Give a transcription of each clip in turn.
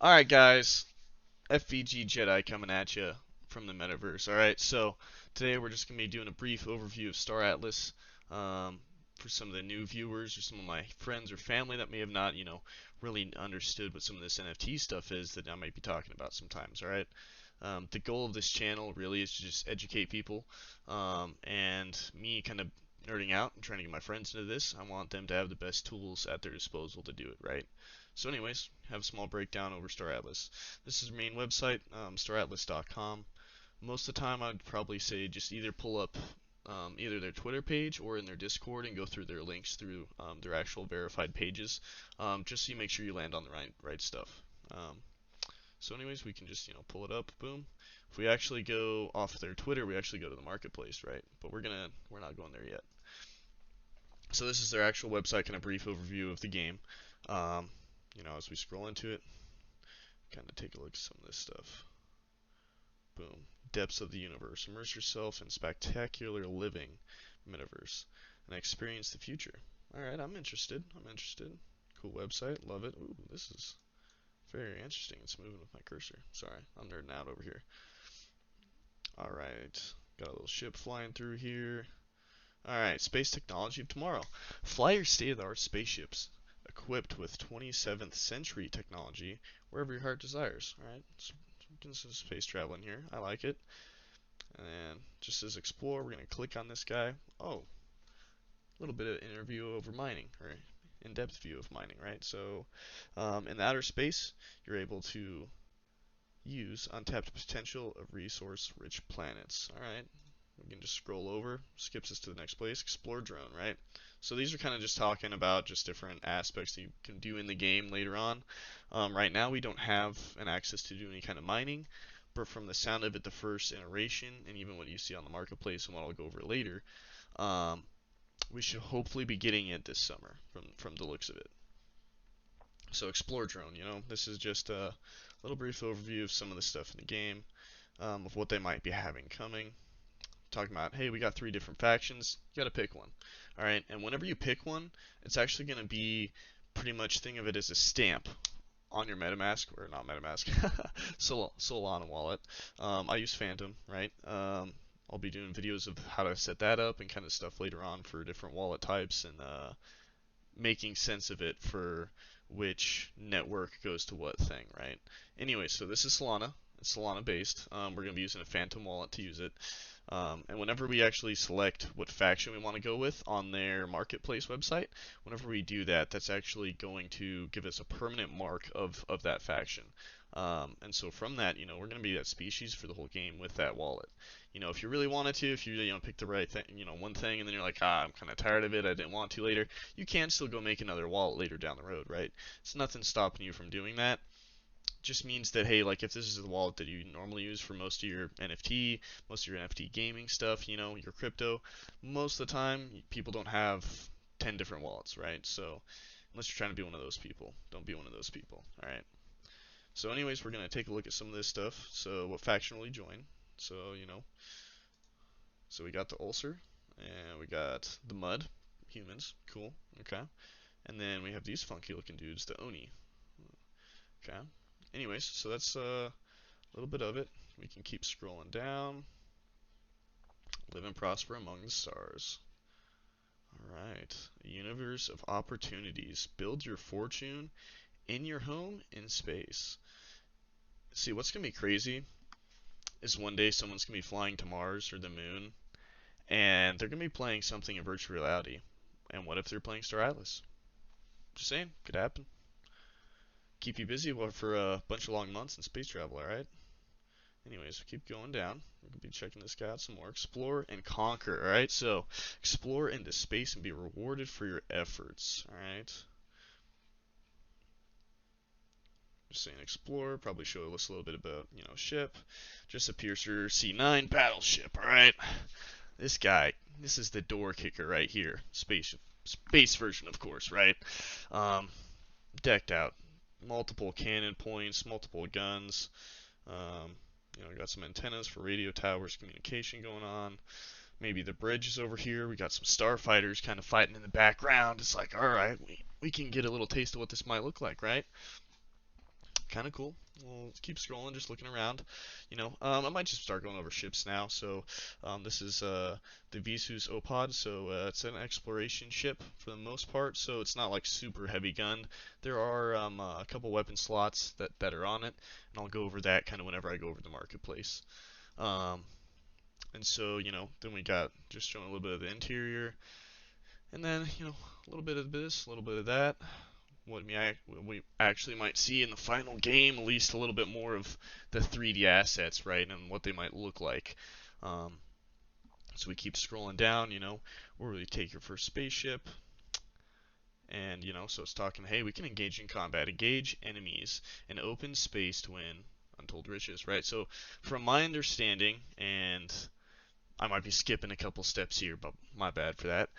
Alright guys, FVG Jedi coming at you from the metaverse. Alright, so today we're just going to be doing a brief overview of Star Atlas for some of the new viewers or some of my friends or family that may have not, really understood what some of this NFT stuff is that I might be talking about sometimes. Alright, the goal of this channel really is to just educate people, and me kind of nerding out and trying to get my friends into this. I want them to have the best tools at their disposal to do it right. So anyways, have a small breakdown over Star Atlas. This is the main website, staratlas.com. Most of the time I'd probably say just either pull up either their Twitter page or in their Discord and go through their links through their actual verified pages, just so you make sure you land on the right stuff. So anyways, we can just pull it up, boom. If we actually go off their Twitter, we actually go to the marketplace, right? But we're not going there yet. So this is their actual website, kind of brief overview of the game. As we scroll into it, kind of take a look at some of this stuff. Boom. Depths of the universe. Immerse yourself in spectacular living metaverse and experience the future. Alright, I'm interested. Cool website. Love it. Ooh, this is very interesting. It's moving with my cursor. Sorry, I'm nerding out over here. Alright. Got a little ship flying through here. Alright, space technology of tomorrow. Fly your state-of-the-art spaceships equipped with 27th century technology wherever your heart desires. Alright, so this is space traveling here. I like it. And just as explore, we're going to click on this guy. Oh, a little bit of interview over mining, or in-depth view of mining, right? So in the outer space, you're able to use untapped potential of resource-rich planets. Alright, we can just scroll over, skips us to the next place, explore drone, right? So these are kind of just talking about just different aspects that you can do in the game later on. Right now we don't have an access to do any kind of mining, but from the sound of it, the first iteration, and even what you see on the marketplace and what I'll go over later, we should hopefully be getting it this summer from the looks of it. So explore drone, this is just a little brief overview of some of the stuff in the game, of what they might be having coming. Talking about, hey, we got 3 different factions, you gotta pick one. Alright, and whenever you pick one, it's actually gonna be pretty much, think of it as a stamp on your MetaMask, or not MetaMask, Solana wallet. I use Phantom, right? I'll be doing videos of how to set that up and kind of stuff later on for different wallet types, and making sense of it for which network goes to what thing, right? Anyway, so this is Solana. It's Solana based. We're going to be using a Phantom wallet to use it. And whenever we actually select what faction we want to go with on their marketplace website, whenever we do that, that's actually going to give us a permanent mark of that faction. And so from that, we're going to be that species for the whole game with that wallet. If you really wanted to, if you pick the right thing, one thing, and then you're like, I'm kind of tired of it, I didn't want to later, you can still go make another wallet later down the road, right? It's nothing stopping you from doing that. Just means that, hey, like if this is the wallet that you normally use for most of your NFT gaming stuff, your crypto, most of the time people don't have 10 different wallets, right? So unless you're trying to be one of those people, don't be one of those people. All right. So anyways, we're going to take a look at some of this stuff. So what faction will you join? So, so we got the ulcer, and we got the mud, humans, cool, okay. And then we have these funky looking dudes, the Oni, okay. Anyways, so that's a little bit of it. We can keep scrolling down. Live and prosper among the stars. Alright, a universe of opportunities. Build your fortune in your home in space. See, what's going to be crazy is one day someone's going to be flying to Mars or the moon, and they're going to be playing something in virtual reality. And what if they're playing Star Atlas? Just saying, could happen. Keep you busy for a bunch of long months in space travel, alright? Anyways, we keep going down. We're going to be checking this guy out some more. Explore and conquer, alright? So, explore into space and be rewarded for your efforts, alright? Just saying explore, probably show us a little bit about, ship. Just a Piercer C9 battleship, alright? This guy, this is the door kicker right here. Space version, of course, right? Decked out. Multiple cannon points, multiple guns. We got some antennas for radio towers, communication going on. Maybe the bridge is over here. We got some starfighters kind of fighting in the background. It's like, alright, we can get a little taste of what this might look like, right? Kind of cool. We'll keep scrolling, just looking around. I might just start going over ships now. So this is the Visus Opod. So it's an exploration ship for the most part. So it's not like super heavy gun. There are a couple weapon slots that are on it, and I'll go over that kind of whenever I go over the marketplace. Um, and so then we got just showing a little bit of the interior, and then a little bit of this, a little bit of that. What we actually might see in the final game, at least a little bit more of the 3D assets, right, and what they might look like. Um, so we keep scrolling down, where we take your first spaceship, and so it's talking, hey, we can engage in combat, engage enemies in open space to win untold riches, right? So from my understanding, and I might be skipping a couple steps here, but my bad for that.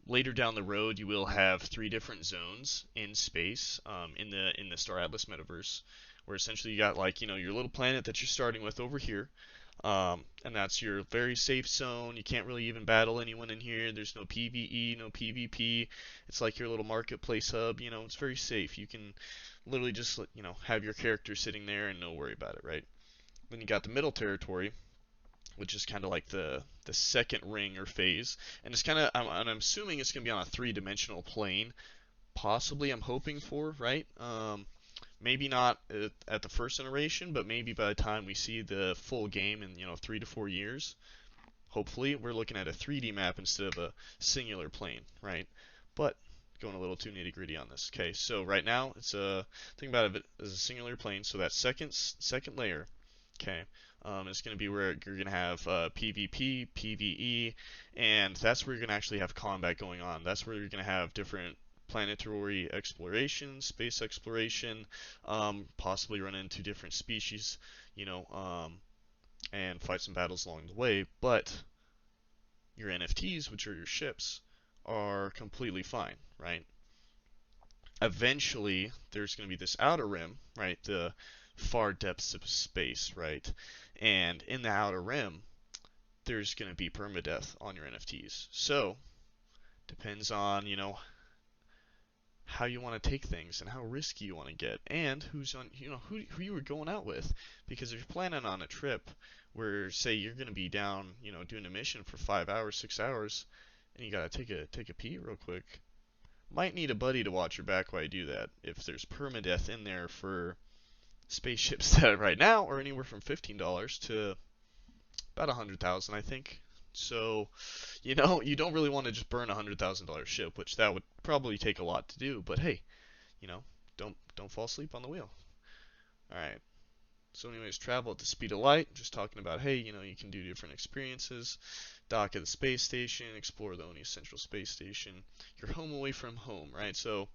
Later down the road, you will have 3 different zones in space, in the Star Atlas metaverse, where essentially you got like your little planet that you're starting with over here, and that's your very safe zone. You can't really even battle anyone in here. There's no PvE, no PvP. It's like your little marketplace hub. It's very safe. You can literally just have your character sitting there and no worry about it, right? Then you got the middle territory, which is kind of like the second ring or phase, and it's kind of I'm assuming it's gonna be on a 3-dimensional plane, possibly. I'm hoping for, right? Maybe not at the first iteration, but maybe by the time we see the full game in 3 to 4 years, hopefully we're looking at a 3D map instead of a singular plane, right? But going a little too nitty gritty on this. Okay, so right now it's think about it as a singular plane. So that second layer, okay, it's going to be where you're going to have PvP, PvE, and that's where you're going to actually have combat going on. That's where you're going to have different planetary exploration, space exploration, possibly run into different species, and fight some battles along the way. But your NFTs, which are your ships, are completely fine, right? Eventually, there's going to be this outer rim, right? The far depths of space, right? And in the outer rim, there's going to be permadeath on your NFTs. So, depends on, how you want to take things and how risky you want to get, and who's on, who you were going out with. Because if you're planning on a trip where, say, you're going to be down, doing a mission for 5 hours, 6 hours, and you got to take a pee real quick, might need a buddy to watch your back while you do that. If there's permadeath in there for spaceships that right now are anywhere from $15 to about 100,000, I think. So, you don't really want to just burn a $100,000 ship, which that would probably take a lot to do. But hey, don't fall asleep on the wheel. All right. So, anyways, travel at the speed of light. Just talking about, hey, you can do different experiences. Dock at the space station, explore the Oni Central Space Station. You're home away from home, right? So,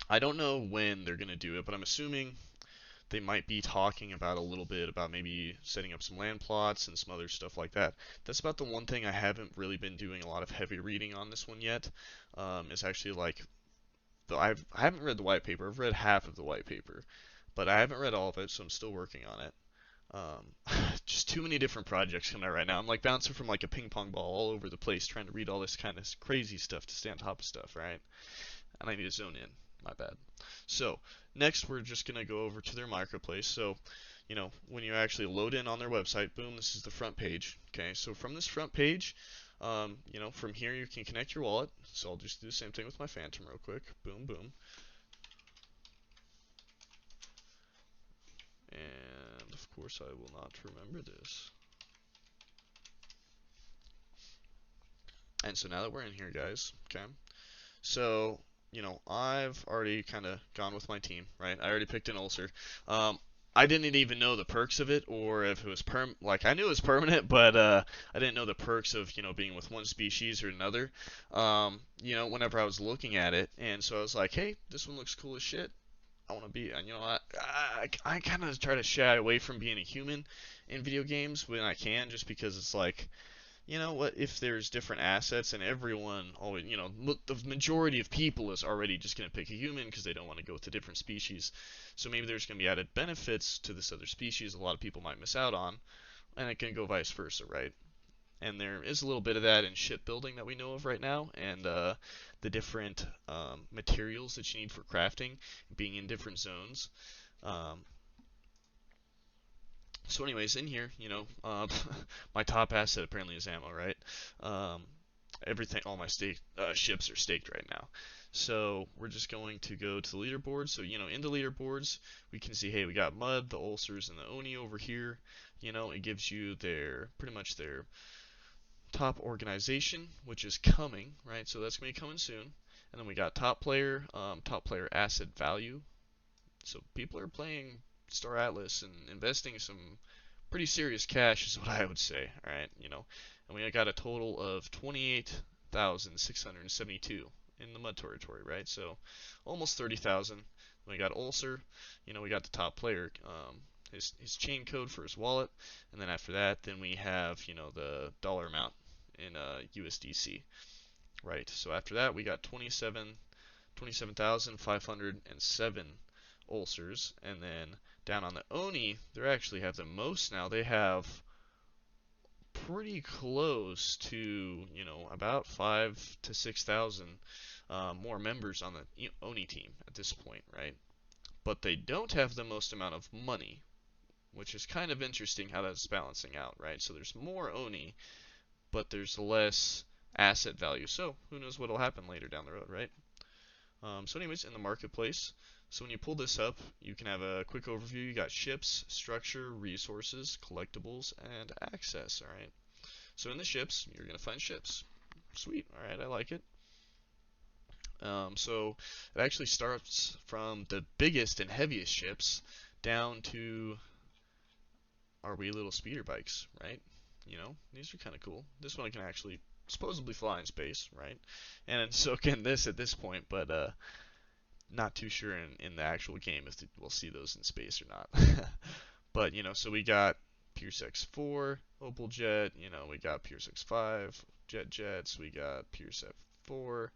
I don't know when they're gonna do it, but I'm assuming they might be talking about a little bit about maybe setting up some land plots and some other stuff like that. That's about the one thing I haven't really been doing a lot of heavy reading on this one yet. Is actually like I haven't read the white paper. I've read half of the white paper, but I haven't read all of it, so I'm still working on it. Just too many different projects coming out right now. I'm like bouncing from like a ping pong ball all over the place trying to read all this kind of crazy stuff to stay on top of stuff, right? And I need to zone in. My bad. So next we're just going to go over to their marketplace. So, when you actually load in on their website, boom, this is the front page. Okay, so from this front page, from here you can connect your wallet. So I'll just do the same thing with my Phantom real quick. Boom, boom. And of course I will not remember this. And so now that we're in here, guys, okay, so I've already kind of gone with my team, right? I already picked an ulcer. I didn't even know the perks of it, or if it was like I knew it was permanent, but I didn't know the perks of being with one species or another. Whenever I was looking at it, and so I was like, hey, this one looks cool as shit. I want to be, and I kind of try to shy away from being a human in video games when I can, just because it's like, what if there's different assets and everyone always, the majority of people is already just going to pick a human because they don't want to go with a different species. So maybe there's going to be added benefits to this other species a lot of people might miss out on, and it can go vice versa, right? and there is a little bit of that in shipbuilding that we know of right now, and the different materials that you need for crafting being in different zones. Um, so anyways, in here, my top asset apparently is ammo, right? Um, everything, all my ships are staked right now. So we're just going to go to the leaderboard. So, in the leaderboards, we can see, hey, we got Mud, the Ulcers, and the Oni over here. It gives you pretty much their top organization, which is coming, right? So that's going to be coming soon. And then we got top player asset value. So people are playing Star Atlas and investing some pretty serious cash is what I would say, all right? And we got a total of 28,672 in the mud territory, right? So almost 30,000. We got Ulcer, we got the top player, his chain code for his wallet, and then after that, then we have, the dollar amount in USDC, right? So after that, we got 27,507 ulcers, and then down on the Oni, they actually have the most now. They have pretty close to, about 5 to 6,000 more members on the Oni team at this point, right? But they don't have the most amount of money, which is kind of interesting how that's balancing out, right? So there's more Oni, but there's less asset value. So who knows what'll happen later down the road, right? So anyways, in the marketplace, so when you pull this up, you can have a quick overview. You got ships, structure, resources, collectibles, and access, all right? So in the ships, you're going to find ships. Sweet, all right, I like it. So it actually starts from the biggest and heaviest ships down to our wee little speeder bikes, right? These are kind of cool. This one can actually supposedly fly in space, right? And so can this at this point, but not too sure in the actual game if we'll see those in space or not. But, so we got Pierce X4, Opal Jet, we got Pierce X5, Jets, we got Pierce F4.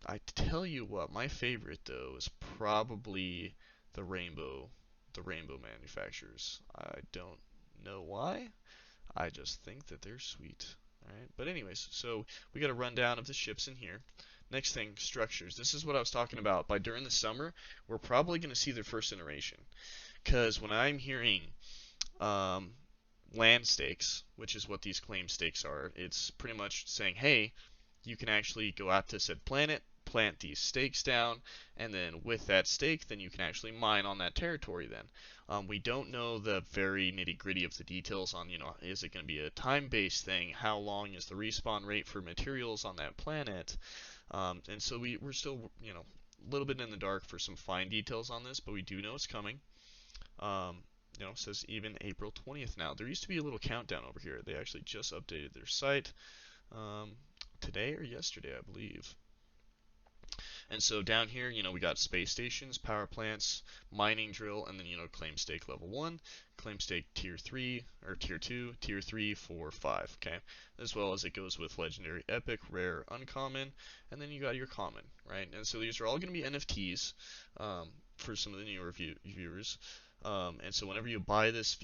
I tell you what, my favorite though is probably the Rainbow manufacturers. I don't know why. I just think that they're sweet. Alright, but anyways, so we got a rundown of the ships in here. Next thing, structures. This is what I was talking about. By during the summer, we're probably going to see their first iteration. Because when I'm hearing land stakes, which is what these claim stakes are, it's pretty much saying, hey, you can actually go out to said planet, plant these stakes down, and then with that stake, then you can actually mine on that territory then. We don't know the very nitty-gritty of the details on, is it going to be a time-based thing? How long is the respawn rate for materials on that planet? And so we're still, a little bit in the dark for some fine details on this, but we do know it's coming. It says even April 20th now. There used to be a little countdown over here. They actually just updated their site today or yesterday, I believe. And so down here, we got space stations, power plants, mining drill, and then, claim stake level 1, claim stake tier 3, or tier 2, tier 3, 4, 5, okay? As well as it goes with legendary, epic, rare, uncommon, and then you got your common, right? And so these are all going to be NFTs for some of the newer viewers. And so whenever you buy this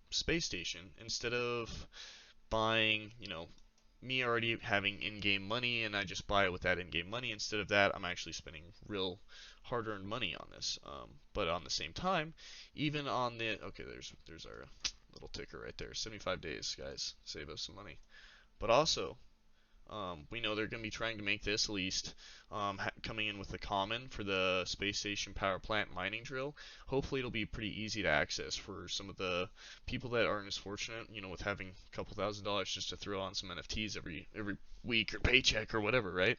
space station, instead of buying, me already having in-game money and I just buy it with that in-game money, instead of that, I'm actually spending real hard-earned money on this. But on the same time, even on the, okay, there's our little ticker right there, 75 days, guys, save us some money. But also, we know they're going to be trying to make this at least coming in with the common for the space station power plant mining drill. Hopefully it'll be pretty easy to access for some of the people that aren't as fortunate, with having a couple $1,000s just to throw on some NFTs every week or paycheck or whatever, right?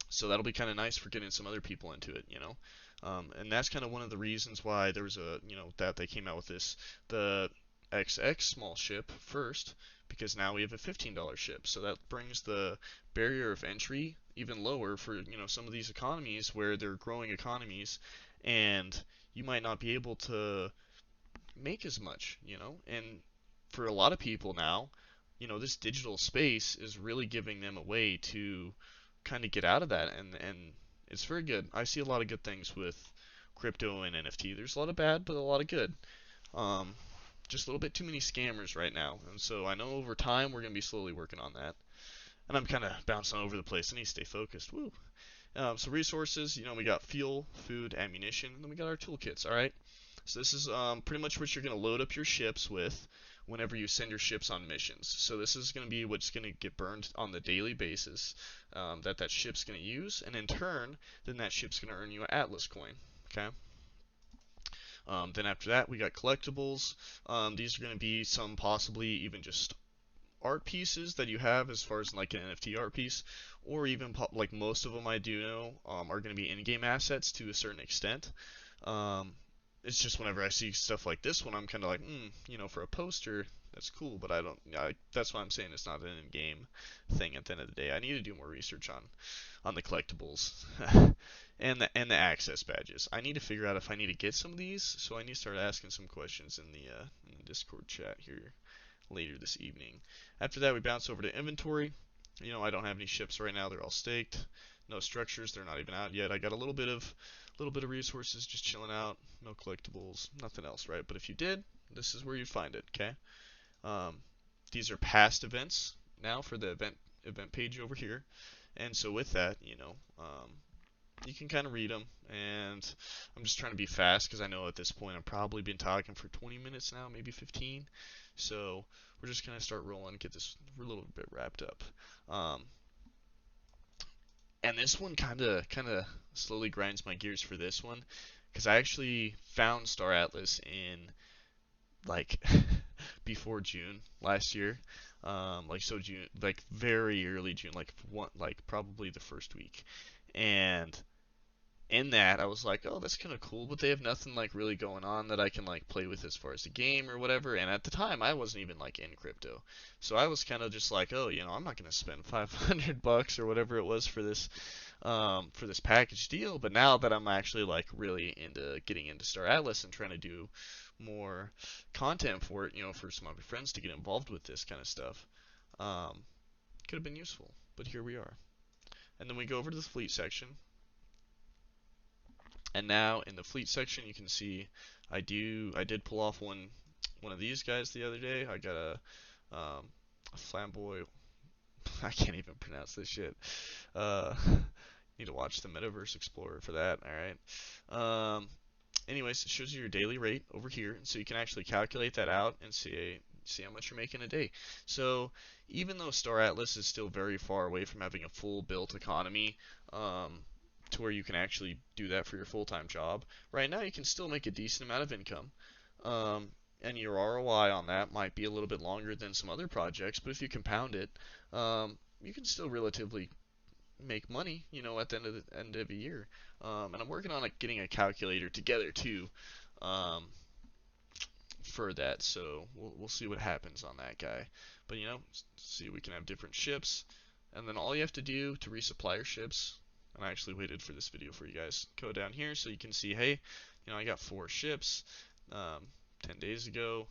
So that'll be kind of nice for getting some other people into it, and that's kind of one of the reasons why there was that they came out with the XX small ship first, because now we have a $15 ship. So that brings the barrier of entry even lower for, some of these economies where they're growing economies and you might not be able to make as much, and for a lot of people now, this digital space is really giving them a way to kind of get out of that, and it's very good. I see a lot of good things with crypto and NFT. There's a lot of bad, but a lot of good. just a little bit too many scammers right now. And so I know over time we're going to be slowly working on that. And I'm kind of bouncing all over the place. I need to stay focused. Woo. So resources, we got fuel, food, ammunition, and then we got our toolkits. All right. So this is pretty much what you're going to load up your ships with whenever you send your ships on missions. So this is going to be what's going to get burned on the daily basis that ship's going to use, and in turn, then that ship's going to earn you an Atlas coin. Okay. Then after that, we got collectibles. These are going to be some possibly even just art pieces that you have as far as like an NFT art piece, or even like most of them I do know are going to be in-game assets to a certain extent. Um, it's just whenever I see stuff like this one, I'm kind of like, for a poster, that's cool, but that's why I'm saying it's not an in-game thing at the end of the day. I need to do more research on the collectibles and the access badges. I need to figure out if I need to get some of these, so I need to start asking some questions in the Discord chat here later this evening. After that, we bounce over to inventory. I don't have any ships right now; they're all staked. No structures; they're not even out yet. I got a little bit of resources just chilling out. No collectibles, nothing else, right? But if you did, this is where you find it. Okay. Um, these are past events now for the event page over here, and so with that, you can kind of read them. And I'm just trying to be fast because I know at this point I've probably been talking for 20 minutes now, maybe 15. So we're just gonna start rolling, get this a little bit wrapped up. Um, and this one kind of slowly grinds my gears for this one, because I actually found Star Atlas in like before June last year, June, like very early June, like probably the first week, and in that I was like, oh, that's kind of cool, but they have nothing like really going on that I can like play with as far as the game or whatever. And at the time I wasn't even like in crypto, so I was kind of just like, oh, I'm not gonna spend $500 or whatever it was for this package deal. But now that I'm actually like really into getting into Star Atlas and trying to do more content for it, for some of my friends to get involved with this kind of stuff, could have been useful. But here we are. And then we go over to the fleet section. And now in the fleet section, you can see I did pull off one of these guys the other day. I got a flamboy. I can't even pronounce this shit. Uh, need to watch the Metaverse Explorer for that. All right. Anyways, it shows you your daily rate over here, and so you can actually calculate that out and see how much you're making a day. So even though Star Atlas is still very far away from having a full built economy, to where you can actually do that for your full-time job, right now you can still make a decent amount of income. And your ROI on that might be a little bit longer than some other projects, but if you compound it, you can still relatively make money, at the end of a year. And I'm working on getting a calculator together too, for that. So we'll see what happens on that guy. But see, we can have different ships, and then all you have to do to resupply your ships. And I actually waited for this video for you guys. Go down here so you can see, hey, I got 4 ships 10 days ago.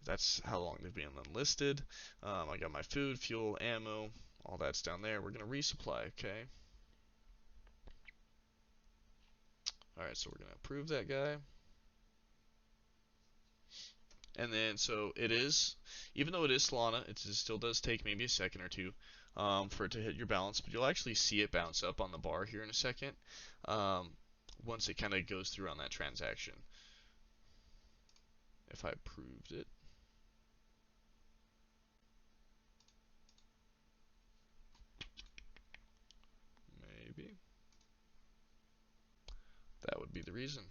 That's how long they've been enlisted. I got my food, fuel, ammo, all that's down there. We're going to resupply, okay? Alright, so we're going to approve that guy. And then, so it is, even though it is Solana, it still does take maybe a second or two for it to hit your balance, but you'll actually see it bounce up on the bar here in a second once it kind of goes through on that transaction. If I approved it. Maybe. That would be the reason.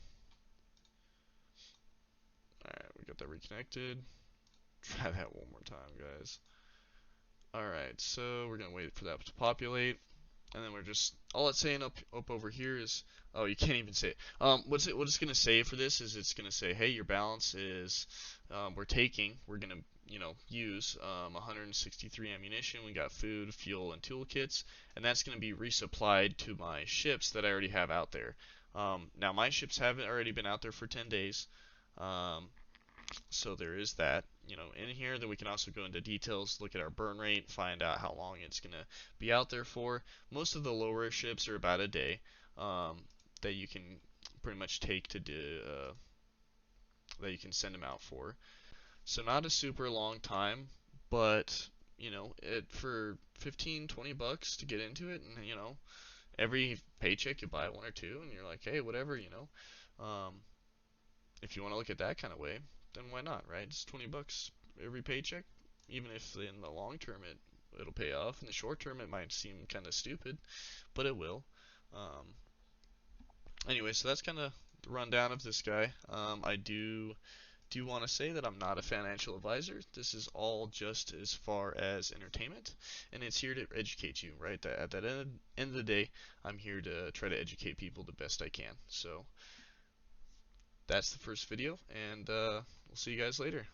Alright, we got that reconnected. Try that one more time, guys. Alright, so we're going to wait for that to populate. And then we're just, all it's saying up over here is, oh, you can't even say it. What it's going to say for this is it's going to say, hey, your balance is, we're going to, use 163 ammunition. We got food, fuel, and toolkits. And that's going to be resupplied to my ships that I already have out there. Now, my ships haven't already been out there for 10 days. So there is that, in here. Then we can also go into details, look at our burn rate, find out how long it's going to be out there for. Most of the lower ships are about a day that you can pretty much take to do, that you can send them out for. So not a super long time, but you know, it for 15, 20 bucks to get into it, and you know, every paycheck you buy one or two, and you're like, hey, whatever, you know. If you want to look at that kind of way, then why not, right? It's 20 bucks every paycheck, even if in the long term it'll pay off. In the short term, it might seem kind of stupid, but it will. Um, anyway, so that's kind of the rundown of this guy. I do want to say that I'm not a financial advisor. This is all just as far as entertainment, and it's here to educate you, right? At that end of the day, I'm here to try to educate people the best I can. So that's the first video, and we'll see you guys later.